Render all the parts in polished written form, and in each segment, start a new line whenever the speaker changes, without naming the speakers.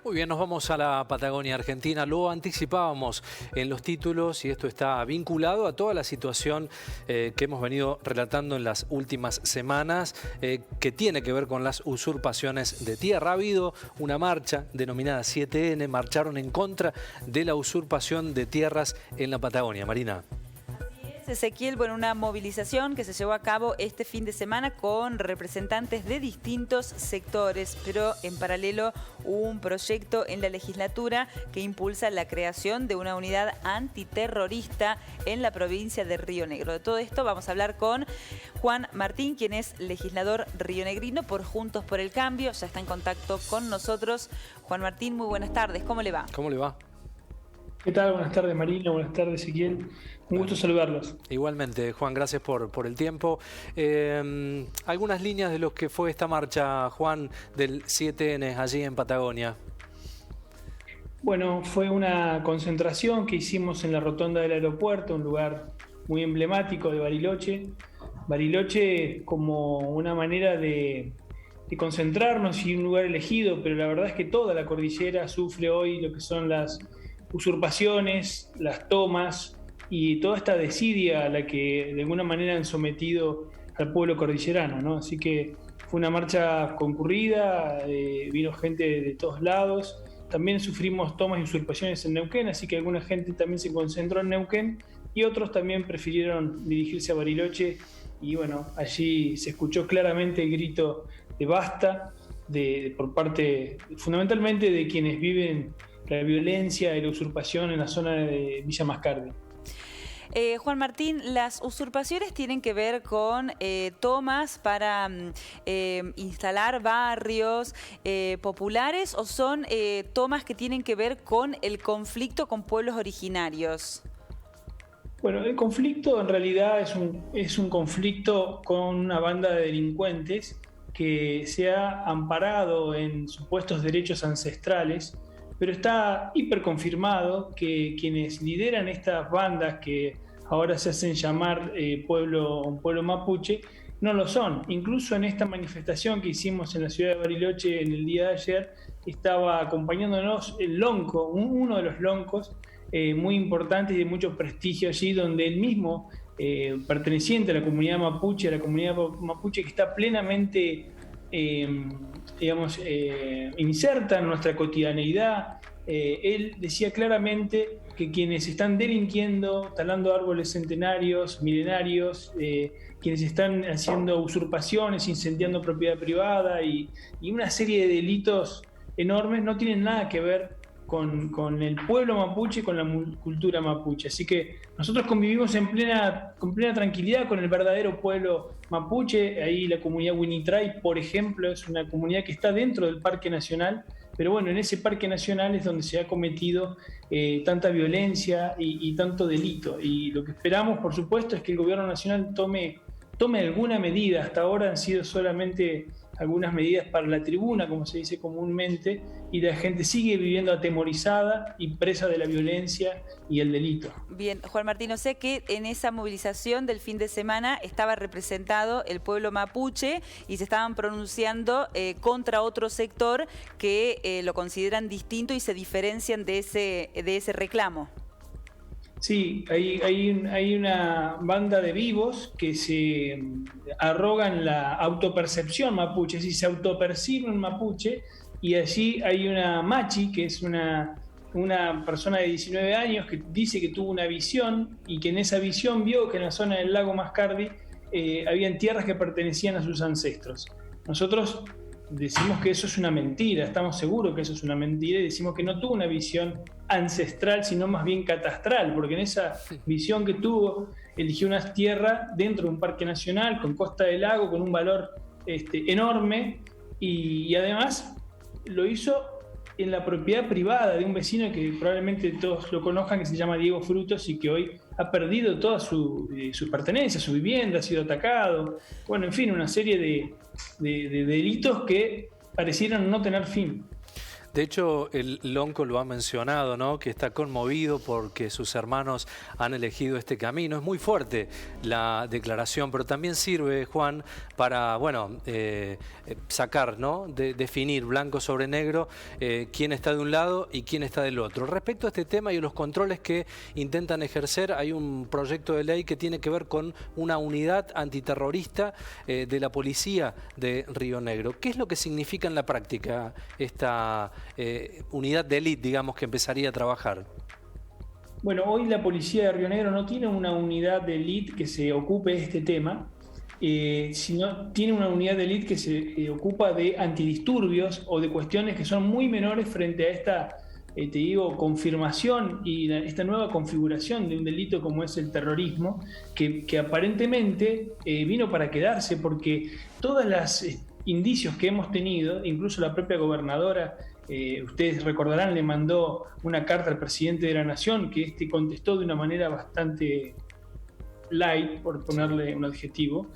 Muy bien, nos vamos a la Patagonia Argentina. Lo anticipábamos en los títulos y esto está vinculado a toda la situación que hemos venido relatando en las últimas semanas, que tiene que ver con las usurpaciones de tierra. Ha habido una marcha denominada 7N, marcharon en contra de la usurpación de tierras en la Patagonia. Marina.
Ezequiel, bueno, una movilización que se llevó a cabo este fin de semana con representantes de distintos sectores, pero en paralelo hubo un proyecto en la legislatura que impulsa la creación de una unidad antiterrorista en la provincia de Río Negro. De todo esto vamos a hablar con Juan Martín, quien es legislador rionegrino por Juntos por el Cambio. Ya está en contacto con nosotros. Juan Martín, muy buenas tardes. ¿Cómo le va?
¿Cómo le va?
¿Qué tal? Buenas tardes, Marina. Buenas tardes, Ezequiel. Un gusto saludarlos.
Igualmente, Juan, gracias por el tiempo. Algunas líneas de lo que fue esta marcha, Juan, del 7N allí en Patagonia.
Bueno, fue una concentración que hicimos en la rotonda del aeropuerto, un lugar muy emblemático de Bariloche. Bariloche como una manera de concentrarnos y un lugar elegido, pero la verdad es que toda la cordillera sufre hoy lo que son las usurpaciones, las tomas y toda esta desidia a la que de alguna manera han sometido al pueblo cordillerano, ¿no? Así que fue una marcha concurrida, vino gente de todos lados. También sufrimos tomas y usurpaciones en Neuquén, así que alguna gente también se concentró en Neuquén y otros también prefirieron dirigirse a Bariloche. Y bueno, allí se escuchó claramente el grito de basta por parte fundamentalmente de quienes viven la violencia y la usurpación en la zona de Villa Mascardi.
Juan Martín, ¿las usurpaciones tienen que ver con tomas para instalar barrios populares o son tomas que tienen que ver con el conflicto con pueblos originarios?
Bueno, el conflicto en realidad es un conflicto con una banda de delincuentes que se ha amparado en supuestos derechos ancestrales, pero está hiperconfirmado que quienes lideran estas bandas que ahora se hacen llamar un pueblo mapuche, no lo son. Incluso en esta manifestación que hicimos en la ciudad de Bariloche en el día de ayer, estaba acompañándonos el lonco, uno de los loncos muy importantes y de mucho prestigio allí, donde él mismo, perteneciente a la comunidad mapuche que está plenamente inserta en nuestra cotidianeidad. Él decía claramente que quienes están delinquiendo, talando árboles centenarios, milenarios, quienes están haciendo usurpaciones, incendiando propiedad privada y una serie de delitos enormes no tienen nada que ver con el pueblo mapuche, con la cultura mapuche. Así que nosotros convivimos con plena tranquilidad con el verdadero pueblo mapuche. Ahí la comunidad Winitray, por ejemplo, es una comunidad que está dentro del Parque Nacional, pero bueno, en ese Parque Nacional es donde se ha cometido tanta violencia y tanto delito. Y lo que esperamos, por supuesto, es que el gobierno nacional tome alguna medida. Hasta ahora han sido solamente algunas medidas para la tribuna, como se dice comúnmente, y la gente sigue viviendo atemorizada y presa de la violencia y el delito.
Bien, Juan Martín, sé que en esa movilización del fin de semana estaba representado el pueblo mapuche y se estaban pronunciando contra otro sector que lo consideran distinto y se diferencian de ese reclamo.
Sí, hay una banda de vivos que se arrogan la autopercepción mapuche, es decir, se autoperciben mapuche, y allí hay una machi, que es una persona de 19 años que dice que tuvo una visión y que en esa visión vio que en la zona del lago Mascardi habían tierras que pertenecían a sus ancestros. Nosotros decimos que eso es una mentira, estamos seguros que eso es una mentira y decimos que no tuvo una visión ancestral, sino más bien catastral, porque en esa visión que tuvo, eligió unas tierras dentro de un parque nacional, con costa del lago, con un valor enorme, y además lo hizo en la propiedad privada de un vecino que probablemente todos lo conozcan, que se llama Diego Frutos y que hoy ha perdido toda su pertenencia, su vivienda, ha sido atacado. Bueno, en fin, una serie de delitos que parecieran no tener fin.
De hecho, el Lonco lo ha mencionado, ¿no? Que está conmovido porque sus hermanos han elegido este camino. Es muy fuerte la declaración, pero también sirve, Juan, para, bueno, sacar, ¿no? Definir blanco sobre negro quién está de un lado y quién está del otro. Respecto a este tema y a los controles que intentan ejercer, hay un proyecto de ley que tiene que ver con una unidad antiterrorista de la policía de Río Negro. ¿Qué es lo que significa en la práctica esta unidad de élite, digamos, que empezaría a trabajar?
Bueno, hoy la policía de Río Negro no tiene una unidad de élite que se ocupe de este tema, sino tiene una unidad de élite que se ocupa de antidisturbios o de cuestiones que son muy menores frente a esta, te digo, confirmación y esta nueva configuración de un delito como es el terrorismo, que aparentemente vino para quedarse, porque todos los indicios que hemos tenido, incluso la propia gobernadora, ustedes recordarán, le mandó una carta al presidente de la Nación que contestó de una manera bastante light, por ponerle un adjetivo,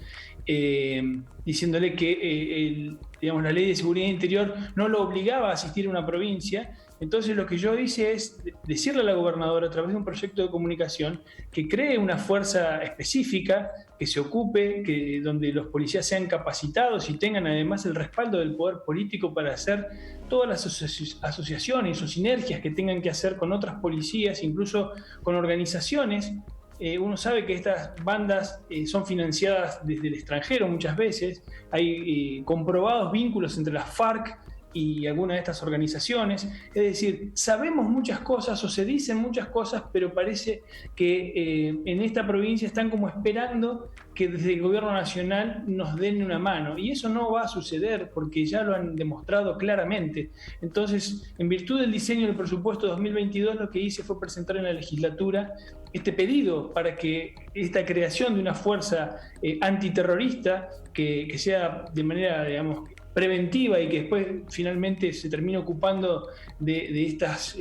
diciéndole que digamos, la ley de seguridad interior no lo obligaba a asistir a una provincia. Entonces lo que yo hice es decirle a la gobernadora a través de un proyecto de comunicación que cree una fuerza específica, que se ocupe, donde los policías sean capacitados y tengan además el respaldo del poder político para hacer todas las asociaciones o sinergias que tengan que hacer con otras policías, incluso con organizaciones. Uno sabe que estas bandas son financiadas desde el extranjero muchas veces, hay comprobados vínculos entre las FARC y algunas de estas organizaciones. Es decir, sabemos muchas cosas o se dicen muchas cosas, pero parece que en esta provincia están como esperando que desde el gobierno nacional nos den una mano, y eso no va a suceder porque ya lo han demostrado claramente. Entonces, en virtud del diseño del presupuesto 2022, lo que hice fue presentar en la legislatura este pedido para que esta creación de una fuerza antiterrorista que sea de manera, digamos, preventiva y que después finalmente se termine ocupando de estas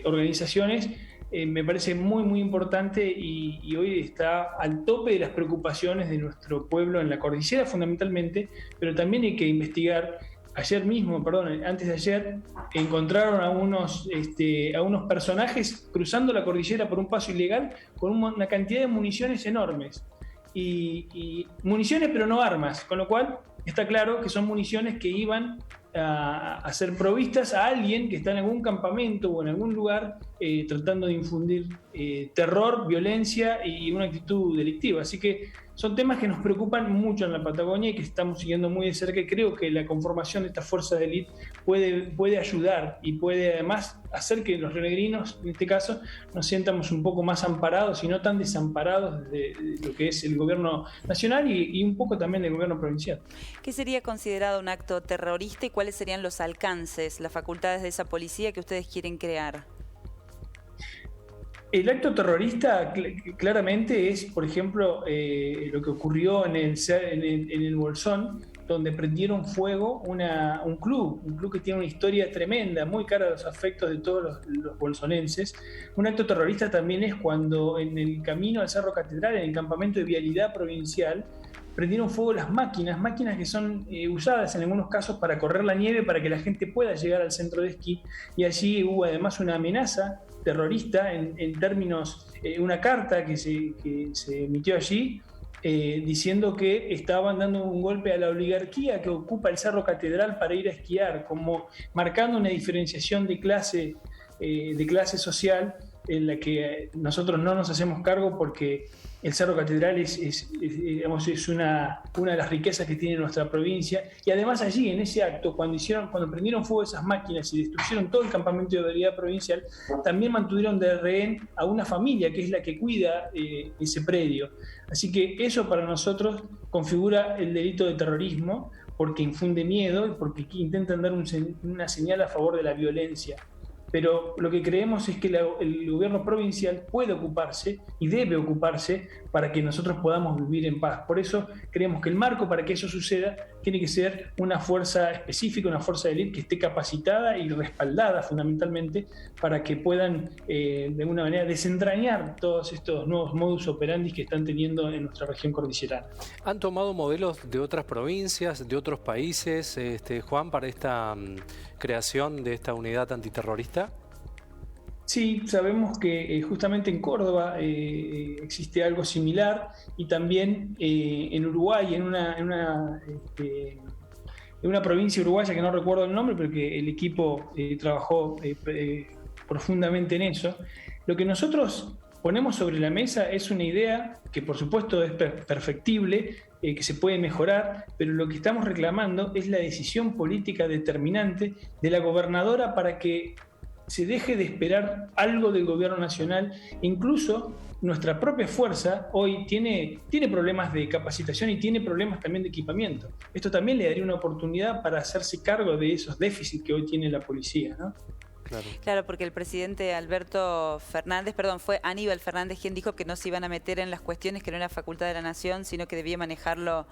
organizaciones, me parece muy, muy importante y hoy está al tope de las preocupaciones de nuestro pueblo en la cordillera fundamentalmente, pero también hay que investigar. Antes de ayer, encontraron a unos personajes cruzando la cordillera por un paso ilegal con una cantidad de municiones enormes. Y municiones pero no armas, con lo cual está claro que son municiones que iban a ser provistas a alguien que está en algún campamento o en algún lugar tratando de infundir terror, violencia y una actitud delictiva. Así que son temas que nos preocupan mucho en la Patagonia y que estamos siguiendo muy de cerca, y creo que la conformación de esta fuerza de élite puede ayudar y puede además hacer que los rionegrinos, en este caso, nos sientamos un poco más amparados y no tan desamparados de lo que es el gobierno nacional y un poco también del gobierno provincial.
¿Qué sería considerado un acto terrorista y cuáles serían los alcances, las facultades de esa policía que ustedes quieren crear?
El acto terrorista claramente es, por ejemplo, lo que ocurrió en el Bolsón, donde prendieron fuego un club que tiene una historia tremenda, muy cara a los afectos de todos los bolsonenses. Un acto terrorista también es cuando en el camino al Cerro Catedral, en el campamento de vialidad provincial, prendieron fuego las máquinas que son usadas en algunos casos para correr la nieve, para que la gente pueda llegar al centro de esquí, y allí hubo además una amenaza terrorista en términos, una carta que se emitió allí diciendo que estaban dando un golpe a la oligarquía que ocupa el Cerro Catedral para ir a esquiar, como marcando una diferenciación de clase social en la que nosotros no nos hacemos cargo, porque el Cerro Catedral es una de las riquezas que tiene nuestra provincia. Y además allí, en ese acto, cuando prendieron fuego esas máquinas y destruyeron todo el campamento de vialidad provincial, también mantuvieron de rehén a una familia que es la que cuida ese predio. Así que eso para nosotros configura el delito de terrorismo, porque infunde miedo y porque intentan dar una señal a favor de la violencia. pero lo que creemos es que el gobierno provincial puede ocuparse y debe ocuparse para que nosotros podamos vivir en paz. Por eso creemos que el marco para que eso suceda tiene que ser una fuerza específica, una fuerza de élite que esté capacitada y respaldada fundamentalmente para que puedan de alguna manera desentrañar todos estos nuevos modus operandi que están teniendo en nuestra región cordillerana.
¿Han tomado modelos de otras provincias, de otros países, Juan, para esta creación de esta unidad antiterrorista?
Sí, sabemos que justamente en Córdoba existe algo similar y también en Uruguay, en una provincia uruguaya que no recuerdo el nombre, pero que el equipo trabajó profundamente en eso. Lo que nosotros ponemos sobre la mesa es una idea que por supuesto es perfectible, que se puede mejorar, pero lo que estamos reclamando es la decisión política determinante de la gobernadora para que se deje de esperar algo del gobierno nacional. Incluso nuestra propia fuerza hoy tiene problemas de capacitación y tiene problemas también de equipamiento. Esto también le daría una oportunidad para hacerse cargo de esos déficits que hoy tiene la policía, ¿no?
Claro, porque el presidente fue Aníbal Fernández quien dijo que no se iban a meter en las cuestiones que no era facultad de la Nación, sino que debía manejarlo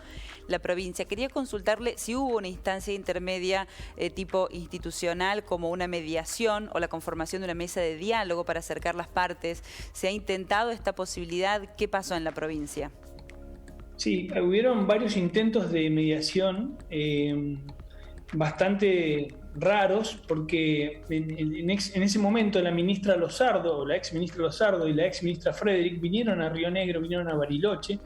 la provincia. Quería consultarle si hubo una instancia intermedia tipo institucional, como una mediación o la conformación de una mesa de diálogo para acercar las partes. ¿Se ha intentado esta posibilidad? ¿Qué pasó en la provincia?
Sí, hubieron varios intentos de mediación bastante raros, porque en ese momento la ministra Lozardo, la ex ministra Lozardo y la ex ministra Frederick vinieron a Río Negro, vinieron a Bariloche.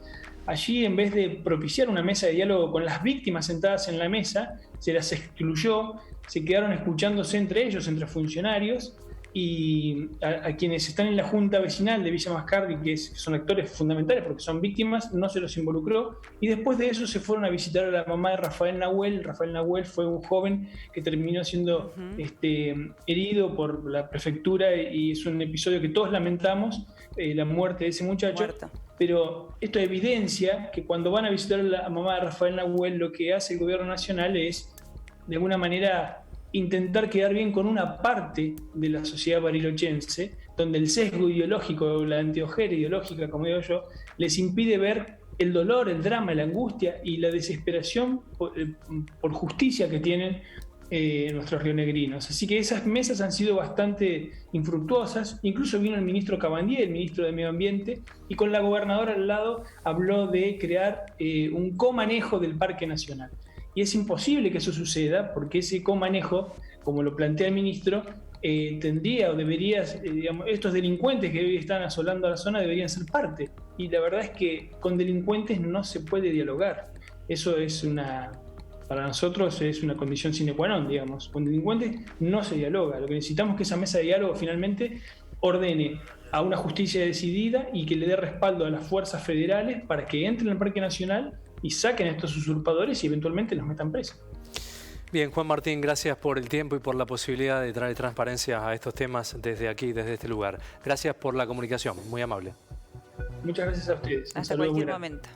Allí, en vez de propiciar una mesa de diálogo con las víctimas sentadas en la mesa, se las excluyó, se quedaron escuchándose entre ellos, entre funcionarios, y a quienes están en la Junta Vecinal de Villa Mascardi, que son actores fundamentales porque son víctimas, no se los involucró, y después de eso se fueron a visitar a la mamá de Rafael Nahuel. Rafael Nahuel fue un joven que terminó siendo herido por la prefectura, y es un episodio que todos lamentamos, la muerte de ese muchacho. Pero esto evidencia que cuando van a visitar a la mamá de Rafael Nahuel, lo que hace el gobierno nacional es, de alguna manera, intentar quedar bien con una parte de la sociedad barilochense, donde el sesgo ideológico, la anteojera ideológica, como digo yo, les impide ver el dolor, el drama, la angustia y la desesperación por justicia que tienen nuestros rionegrinos. Así que esas mesas han sido bastante infructuosas. Incluso vino el ministro Cabandier, el ministro de Medio Ambiente, y con la gobernadora al lado habló de crear un comanejo del Parque Nacional. Y es imposible que eso suceda, porque ese comanejo, como lo plantea el ministro, tendría o debería, estos delincuentes que hoy están asolando a la zona deberían ser parte. Y la verdad es que con delincuentes no se puede dialogar. Eso es para nosotros es una condición sine qua non, digamos. Con delincuentes no se dialoga. Lo que necesitamos es que esa mesa de diálogo finalmente ordene a una justicia decidida y que le dé respaldo a las fuerzas federales para que entren al Parque Nacional y saquen a estos usurpadores y eventualmente los metan presos.
Bien, Juan Martín, gracias por el tiempo y por la posibilidad de traer transparencia a estos temas desde aquí, desde este lugar. Gracias por la comunicación, muy amable.
Muchas gracias a ustedes.
Hasta cualquier momento.